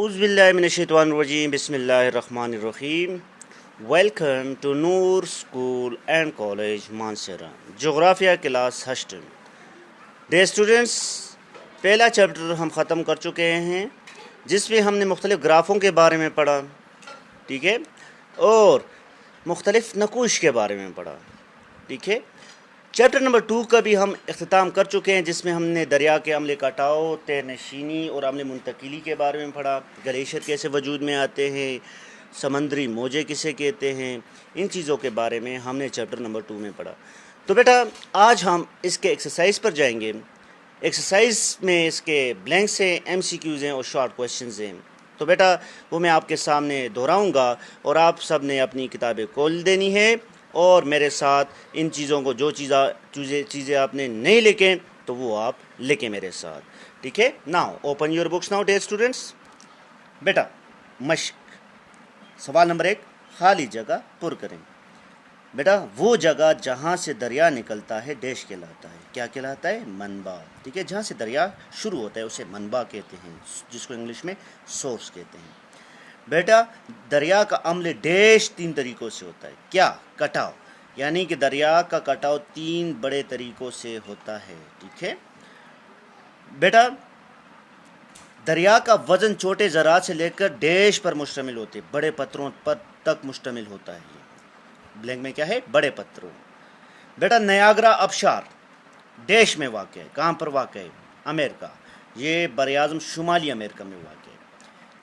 اعوذ باللہ من الشیطان الرجیم بسم اللہ الرحمن الرحیم. Welcome to Noor school and college Mansehra جغرافیہ کلاس ہسٹن. ڈے اسٹوڈنٹس، پہلا چیپٹر ہم ختم کر چکے ہیں جس میں ہم نے مختلف گرافوں کے بارے میں پڑھا، ٹھیک ہے، اور مختلف نقوش کے بارے میں پڑھا، ٹھیک ہے. چیپٹر نمبر 2 کا بھی ہم اختتام کر چکے ہیں جس میں ہم نے دریا کے عمل کٹاؤ، تیر نشینی اور عمل منتقلی کے بارے میں پڑھا. گلیشیئر کیسے وجود میں آتے ہیں، سمندری موجے کسے کہتے ہیں، ان چیزوں کے بارے میں ہم نے چیپٹر نمبر 2 میں پڑھا. تو بیٹا آج ہم اس کے ایکسرسائز پر جائیں گے. ایکسرسائز میں اس کے بلینکس ہیں، MCQs ہیں اور شارٹ کویشچنز ہیں. تو بیٹا وہ میں آپ کے سامنے دہراؤں گا اور آپ سب نے اپنی کتابیں کھول دینی ہے اور میرے ساتھ ان چیزوں کو جو چیزیں آپ نے نہیں لکھیں تو وہ آپ لکھیں میرے ساتھ، ٹھیک ہے. Now open your books now the students. بیٹا مشق سوال نمبر 1، خالی جگہ پر کریں. بیٹا وہ جگہ جہاں سے دریا نکلتا ہے ڈیش کہلاتا ہے. کیا کہلاتا ہے؟ منبع، ٹھیک ہے. جہاں سے دریا شروع ہوتا ہے اسے منبع کہتے ہیں، جس کو انگلش میں سورس کہتے ہیں. بیٹا دریا کا عمل ڈیش 3 طریقوں سے ہوتا ہے. کیا؟ کٹاؤ، یعنی کہ دریا کا کٹاؤ 3 بڑے طریقوں سے ہوتا ہے، ٹھیک ہے. بیٹا دریا کا وزن چھوٹے ذرات سے لے کر ڈیش پر مشتمل ہوتے، بڑے پتھروں پر تک مشتمل ہوتا ہے. یہ بلینک میں کیا ہے؟ بڑے پتھروں. بیٹا نیاگرا آبشار ڈیش میں واقع ہے. کہاں پر واقع ہے؟ امریکہ. یہ براعظم شمالی امریکہ میں واقع ہے.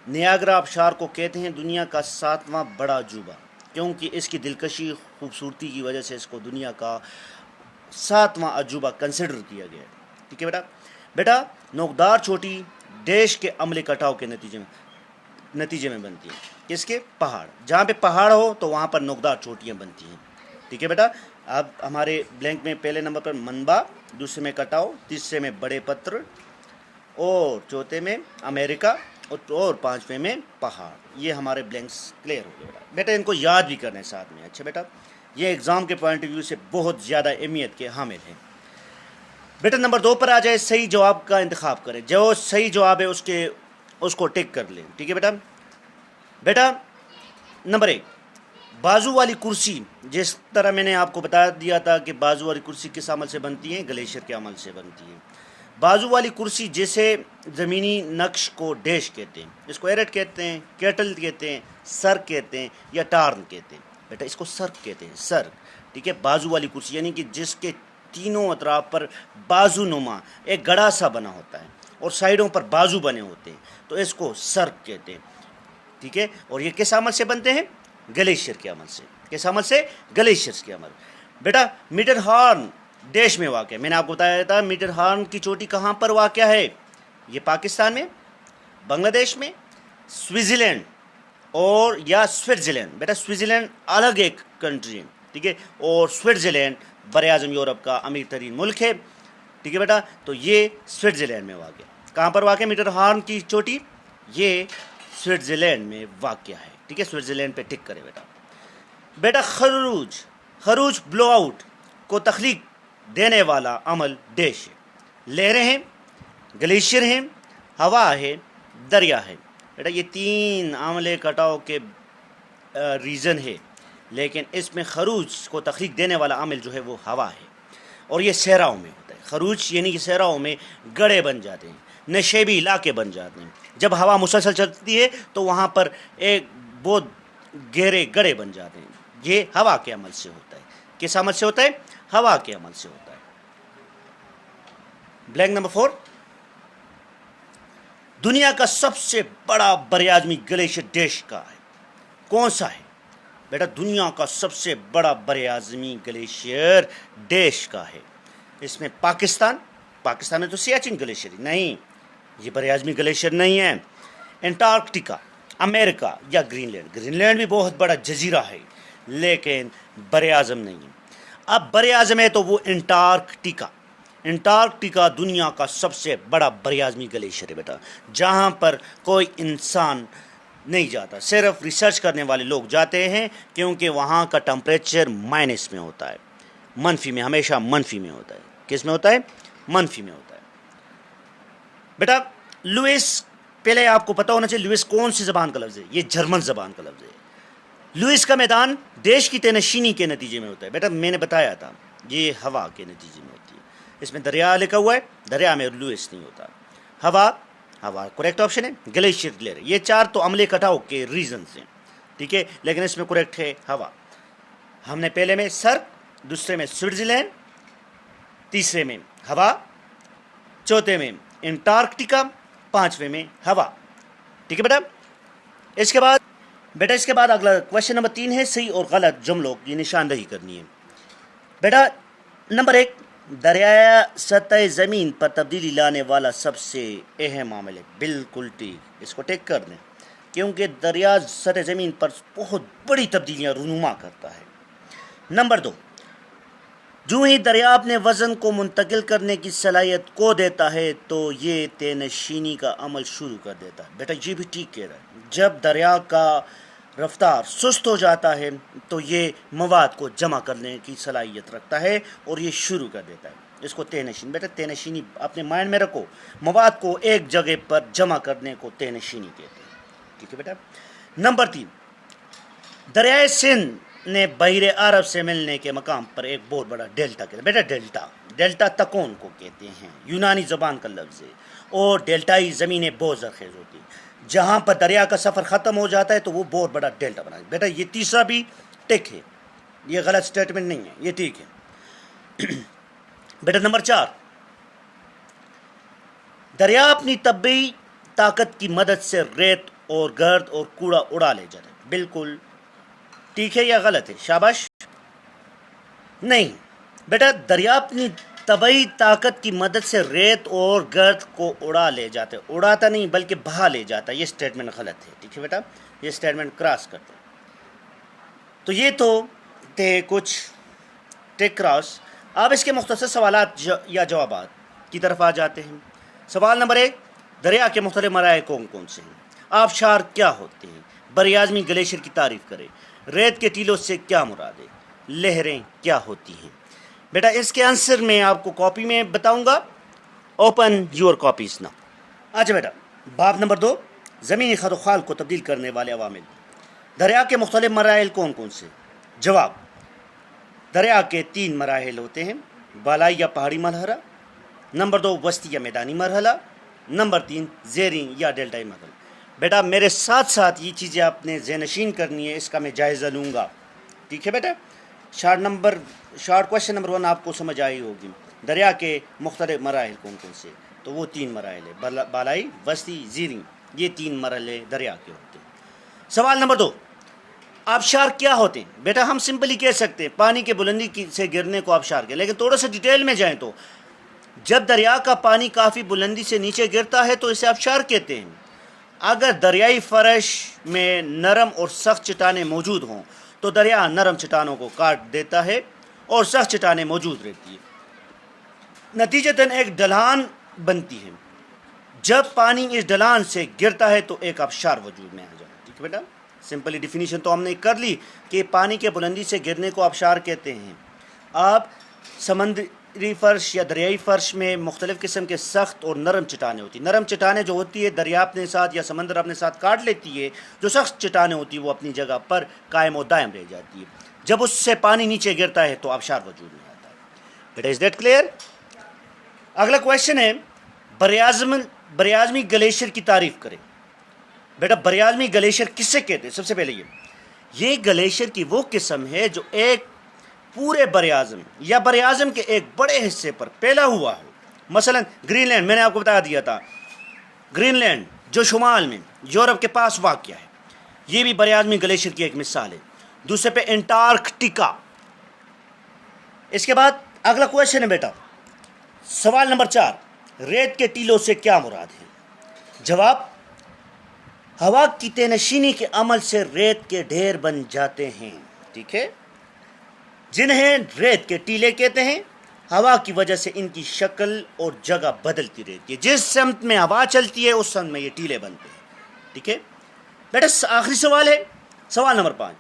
نیاگرا آبشار کو کہتے ہیں دنیا کا 7واں بڑا عجوبہ، کیونکہ اس کی دلکشی خوبصورتی کی وجہ سے اس کو دنیا کا 7واں عجوبہ کنسیڈر کیا گیا ہے، ٹھیک ہے. بیٹا نوکدار چوٹی ڈیش کے عمل کٹاؤ کے نتیجے میں بنتی ہے. کس کے؟ پہاڑ. جہاں پہ پہاڑ ہو تو وہاں پر نوکدار چوٹیاں بنتی ہیں، ٹھیک ہے. بیٹا اب ہمارے بلینک میں پہلے نمبر پر منبع، دوسرے میں کٹاؤ، تیسرے میں بڑے پتھر اور چوتھے میں امریکہ اور 5ویں میں پہاڑ. یہ ہمارے بلینکس کلیئر ہو گئے. بیٹا ان کو یاد بھی کرنے ساتھ میں. اچھا بیٹا یہ ایگزام کے پوائنٹ آف ویو سے بہت زیادہ اہمیت کے حامل ہیں. بیٹا نمبر 2 پر آ جائے، صحیح جواب کا انتخاب کریں. جو صحیح جواب ہے اس کو ٹک کر لیں، ٹھیک ہے. بیٹا نمبر 1، بازو والی کرسی. جس طرح میں نے آپ کو بتا دیا تھا کہ بازو والی کرسی کس عمل سے بنتی ہے؟ گلیشیئر کے عمل سے بنتی ہے. بازو والی کرسی جسے زمینی نقش کو ڈیش کہتے ہیں، اس کو ایرٹ کہتے ہیں، کیٹل کہتے ہیں، سرک کہتے ہیں یا ٹارن کہتے ہیں. بیٹا اس کو سرک کہتے ہیں، سرک، ٹھیک ہے. بازو والی کرسی یعنی کہ جس کے تینوں اطراف پر بازو نما ایک گڑھا سا بنا ہوتا ہے اور سائڈوں پر بازو بنے ہوتے ہیں، تو اس کو سرک کہتے ہیں، ٹھیک ہے. اور یہ کس عمل سے بنتے ہیں؟ گلیشیئر کے عمل سے. کس عمل سے؟ گلیشیئر کے عمل. بیٹا میٹر ہارن ڈیش میں واقع ہے. میں نے آپ کو بتایا تھا میٹر ہارن کی چوٹی کہاں پر واقع ہے. یہ پاکستان میں، بنگلہ دیش میں، سوئٹزرلینڈ اور یا سوئٹزرلینڈ. بیٹا سوئٹزرلینڈ الگ ایک کنٹری ہے، ٹھیک ہے، اور سوئٹزرلینڈ براعظم یورپ کا امیر ترین ملک ہے، ٹھیک ہے. بیٹا تو یہ سوئٹزرلینڈ میں واقع ہے. کہاں پر واقع ہے میٹر ہارن کی چوٹی؟ یہ سوئٹزرلینڈ میں واقع ہے، ٹھیک ہے. سوئٹزرلینڈ پہ ٹک کرے بیٹا. بیٹا خروج بلو آؤٹ کو تخلیق دینے والا عمل ڈیش ہے. لہریں ہیں، گلیشیئر ہیں، ہوا ہے، دریا ہے. بیٹا یہ 3 عمل کٹاؤ کے ریزن ہے، لیکن اس میں خروج کو تخلیق دینے والا عمل جو ہے وہ ہوا ہے، اور یہ صحراؤں میں ہوتا ہے. خروج یعنی کہ صحراؤں میں گڑھے بن جاتے ہیں، نشیبی علاقے بن جاتے ہیں. جب ہوا مسلسل چلتی ہے تو وہاں پر ایک بہت گہرے گڑھے بن جاتے ہیں. یہ ہوا کے عمل سے ہوتا ہے. کس عمل سے ہوتا ہے؟ ہوا کے عمل سے ہوتا ہے. بلینک نمبر 4، دنیا کا سب سے بڑا براعظمی گلیشیئر ڈیش کا ہے. کون سا ہے؟ بیٹا دنیا کا سب سے بڑا براعظمی گلیشیئر ڈیش کا ہے. اس میں پاکستان میں تو سیاچن گلیشیئر نہیں، یہ براعظمی گلیشیئر نہیں ہے. انٹارکٹیکا، امریکہ یا گرین لینڈ بھی بہت بڑا جزیرہ ہے لیکن براعظم نہیں ہے. اب براعظم ہے تو وہ انٹارکٹیکا دنیا کا سب سے بڑا براعظمی گلیشیئر ہے. بیٹا جہاں پر کوئی انسان نہیں جاتا، صرف ریسرچ کرنے والے لوگ جاتے ہیں، کیونکہ وہاں کا ٹمپریچر مائنس میں ہوتا ہے، منفی میں، ہمیشہ منفی میں ہوتا ہے. کس میں ہوتا ہے؟ منفی میں ہوتا ہے. بیٹا لوئس پہلے آپ کو پتہ ہونا چاہیے لوئس کون سی زبان کا لفظ ہے. یہ جرمن زبان کا لفظ ہے. لوئس کا میدان دیش کی تینشینی کے نتیجے میں ہوتا ہے. بیٹا میں نے بتایا تھا یہ ہوا کے نتیجے میں ہوتی ہے. اس میں دریا لکھا ہوا ہے, دریا میں لوئس نہیں ہوتا. ہوا کریکٹ آپشن ہے. گلیشیئر گلیئر, یہ چار تو عملے کٹاؤ کے ریزنس ہیں, ٹھیک ہے, لیکن اس میں کریکٹ ہے ہوا. ہم نے پہلے میں سرک, دوسرے میں سوئٹزرلینڈ, تیسرے میں ہوا, چوتھے میں انٹارکٹیکا, پانچویں میں ہوا. ٹھیک ہے بیٹا. اس کے بعد اگلا کوشچن نمبر 3 ہے صحیح اور غلط جملوں کی نشاندہی کرنی ہے. بیٹا نمبر 1, دریا سطح زمین پر تبدیلی لانے والا سب سے اہم عامل ہے. بالکل ٹھیک, اس کو ٹیک کر دیں کیونکہ دریا سطح زمین پر بہت بڑی تبدیلیاں رونما کرتا ہے. نمبر 2, جو ہی دریا اپنے وزن کو منتقل کرنے کی صلاحیت کو دیتا ہے تو یہ تینشینی کا عمل شروع کر دیتا ہے. بیٹا یہ بھی ٹھیک کہہ رہا ہے. جب دریا کا رفتار سست ہو جاتا ہے تو یہ مواد کو جمع کرنے کی صلاحیت رکھتا ہے اور یہ شروع کر دیتا ہے. اس کو تینشینی, بیٹا تینشینی اپنے مائنڈ میں رکھو, مواد کو ایک جگہ پر جمع کرنے کو تینشینی کہتے ہیں. ٹھیک ہے بیٹا. نمبر 3, دریائے سندھ نے بحیر عرب سے ملنے کے مقام پر ایک بہت بڑا ڈیلٹا کہتے ہیں. بیٹا ڈیلٹا تکون کو کہتے ہیں, یونانی زبان کا لفظ ہے, اور ڈیلٹائی زمینیں بہت زرخیز ہوتی ہیں. جہاں پر دریا کا سفر ختم ہو جاتا ہے تو وہ بہت بڑا ڈیلٹا بنا. بیٹا یہ تیسرا بھی ٹک ہے, یہ غلط سٹیٹمنٹ نہیں ہے, یہ ٹھیک ہے. بیٹا نمبر 4, دریا اپنی طبعی طاقت کی مدد سے ریت اور گرد اور کوڑا اڑا لے جاتا ہے. بالکل ٹھیک ہے یا غلط ہے؟ شاباش. نہیں بیٹا, دریا اپنی طبعی طاقت کی مدد سے ریت اور گرد کو اڑا لے جاتا ہے. اڑاتا نہیں بلکہ بہا لے جاتا ہے. یہ سٹیٹمنٹ غلط ہے. ٹھیک ہے بیٹا, یہ سٹیٹمنٹ کراس کرتے ہیں. تو یہ تو تھے کچھ ٹیک کراس. اب اس کے مختصر سوالات یا جوابات کی طرف آ جاتے ہیں. سوال نمبر 1, دریا کے مختلف مراحل کون کون سے ہیں؟ آبشار کیا ہوتے ہیں؟ براعظمی گلیشیئر کی تعریف کریں. ریت کے ٹیلوں سے کیا مراد ہے؟ لہریں کیا ہوتی ہیں؟ بیٹا اس کے آنسر میں آپ کو کاپی میں بتاؤں گا. اوپن یور کاپیز نا. اچھا بیٹا, باب نمبر 2, زمینی خط و خال کو تبدیل کرنے والے عوامل. دریا کے مختلف مراحل کون کون سے؟ جواب, دریا کے 3 مراحل ہوتے ہیں, بالائی یا پہاڑی مرحلہ, نمبر 2 وسطی یا میدانی مرحلہ, نمبر 3 زیریں یا ڈیلٹائی مرحلہ. بیٹا میرے ساتھ ساتھ یہ چیزیں آپ نے ذہن نشین کرنی ہے, اس کا میں جائزہ لوں گا. ٹھیک ہے بیٹا. شارٹ کوشچن نمبر 1 آپ کو سمجھ آئی ہوگی. دریا کے مختلف مراحل کون کون سے؟ تو وہ 3 مراحل ہیں, بالائی, وسطی, زیریں. یہ 3 مرحلے دریا کے ہوتے ہیں. سوال نمبر 2, آبشار کیا ہوتے ہیں؟ بیٹا ہم سمپلی کہہ سکتے ہیں پانی کے بلندی سے گرنے کو آبشار کہتے ہیں, لیکن تھوڑا سا ڈیٹیل میں جائیں تو جب دریا کا پانی کافی بلندی سے نیچے گرتا ہے تو اسے آبشار کہتے ہیں. اگر دریائی فرش میں نرم اور سخت چٹانیں موجود ہوں تو دریا نرم چٹانوں کو کاٹ دیتا ہے اور سخت چٹانیں موجود رہتی ہیں. نتیجتاً ایک ڈھلان بنتی ہے. جب پانی اس ڈھلان سے گرتا ہے تو ایک آبشار وجود میں آ جاتا ہے. ٹھیک ہے بیٹا, سمپلی ڈیفینیشن تو ہم نے کر لی کہ پانی کے بلندی سے گرنے کو آبشار کہتے ہیں. آپ سمندری فرش یا دریائی فرش میں مختلف قسم کے سخت اور نرم چٹانیں ہوتی ہیں. نرم چٹانیں جو ہوتی ہے دریا اپنے ساتھ یا سمندر اپنے ساتھ کاٹ لیتی ہے. جو سخت چٹانیں ہوتی ہیں وہ اپنی جگہ پر قائم و دائم رہ جاتی ہے. جب اس سے پانی نیچے گرتا ہے تو آبشار وجود میں آتا ہے. بیٹا از دیٹ کلیئر؟ اگلا کویشچن ہے, براعظمی گلیشیئر کی تعریف کریں. بیٹا براعظمی گلیشیئر کس سے کہتے ہیں؟ سب سے پہلے یہ گلیشیئر کی وہ قسم ہے جو ایک پورے براعظم یا براعظم کے ایک بڑے حصے پر پھیلا ہوا ہو. مثلا گرین لینڈ, میں نے آپ کو بتا دیا تھا, گرین لینڈ جو شمال میں یورپ کے پاس واقع ہے, یہ بھی براعظمی گلیشیئر کی ایک مثال ہے. دوسرے پہ انٹارکٹیکا. اس کے بعد اگلا کویشچن ہے بیٹا, سوال نمبر 4, ریت کے ٹیلوں سے کیا مراد ہے؟ جواب, ہوا کی تینشینی کے عمل سے ریت کے ڈھیر بن جاتے ہیں. ٹھیک ہے, جنہیں ریت کے ٹیلے کہتے ہیں. ہوا کی وجہ سے ان کی شکل اور جگہ بدلتی رہتی ہے. جس سمت میں ہوا چلتی ہے اس سمت میں یہ ٹیلے بنتے ہیں. ٹھیک ہے بیٹا. آخری سوال ہے, سوال نمبر 5,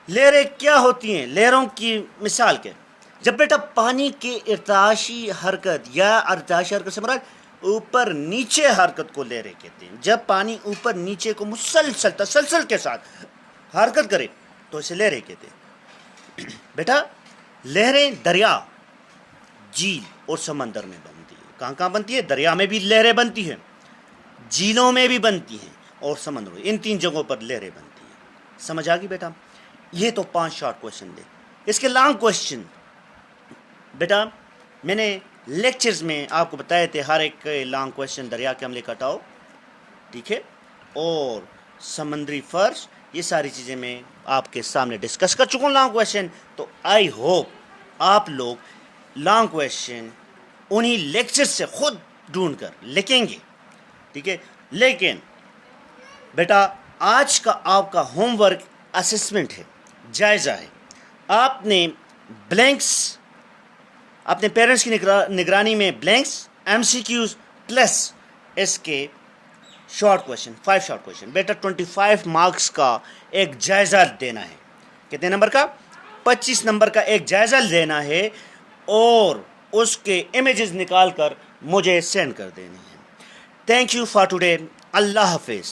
لہریں کیا ہوتی ہیں؟ لہروں کی مثال کیا؟ جب بیٹا پانی کی ارتعاشی حرکت یا ارتعاشی حرکت سے مراد اوپر نیچے حرکت کو لہریں کہتے ہیں. جب پانی اوپر نیچے کو مسلسل تسلسل کے ساتھ حرکت کرے تو اسے لہریں کہتے ہیں. بیٹا لہریں دریا، جھیل اور سمندر میں بنتی ہیں. کہاں کہاں بنتی ہے؟ دریا میں بھی لہریں بنتی ہیں، جھیلوں میں بھی بنتی ہیں اور سمندروں، ان 3 جگہوں پر لہریں بنتی ہیں. سمجھ آ گئی بیٹا؟ یہ تو 5 شارٹ کوشچن دے. اس کے لانگ کوشچن بیٹا میں نے لیکچرز میں آپ کو بتائے تھے، ہر ایک لانگ کوشچن دریا کے عملے کا ٹاؤ، ٹھیک ہے، اور سمندری فرش، یہ ساری چیزیں میں آپ کے سامنے ڈسکس کر چکا ہوں لانگ کوشچن. تو آئی ہوپ آپ لوگ لانگ کوشچن انہی لیکچر سے خود ڈھونڈ کر لکھیں گے، ٹھیک ہے. لیکن بیٹا آج کا آپ کا ہوم ورک اسسمنٹ ہے، جائزہ ہے. آپ نے بلینکس اپنے پیرنٹس کی نگرانی میں blanks, M C Qs plus اس کے شارٹ کوشچن، 5 شارٹ کوشچن. بیٹا 25 مارکس کا ایک جائزہ دینا ہے. کتنے نمبر کا؟ 25 نمبر کا ایک جائزہ لینا ہے اور اس کے امیجز نکال کر مجھے سینڈ کر دینے ہیں. Thank you for today. اللہ حافظ.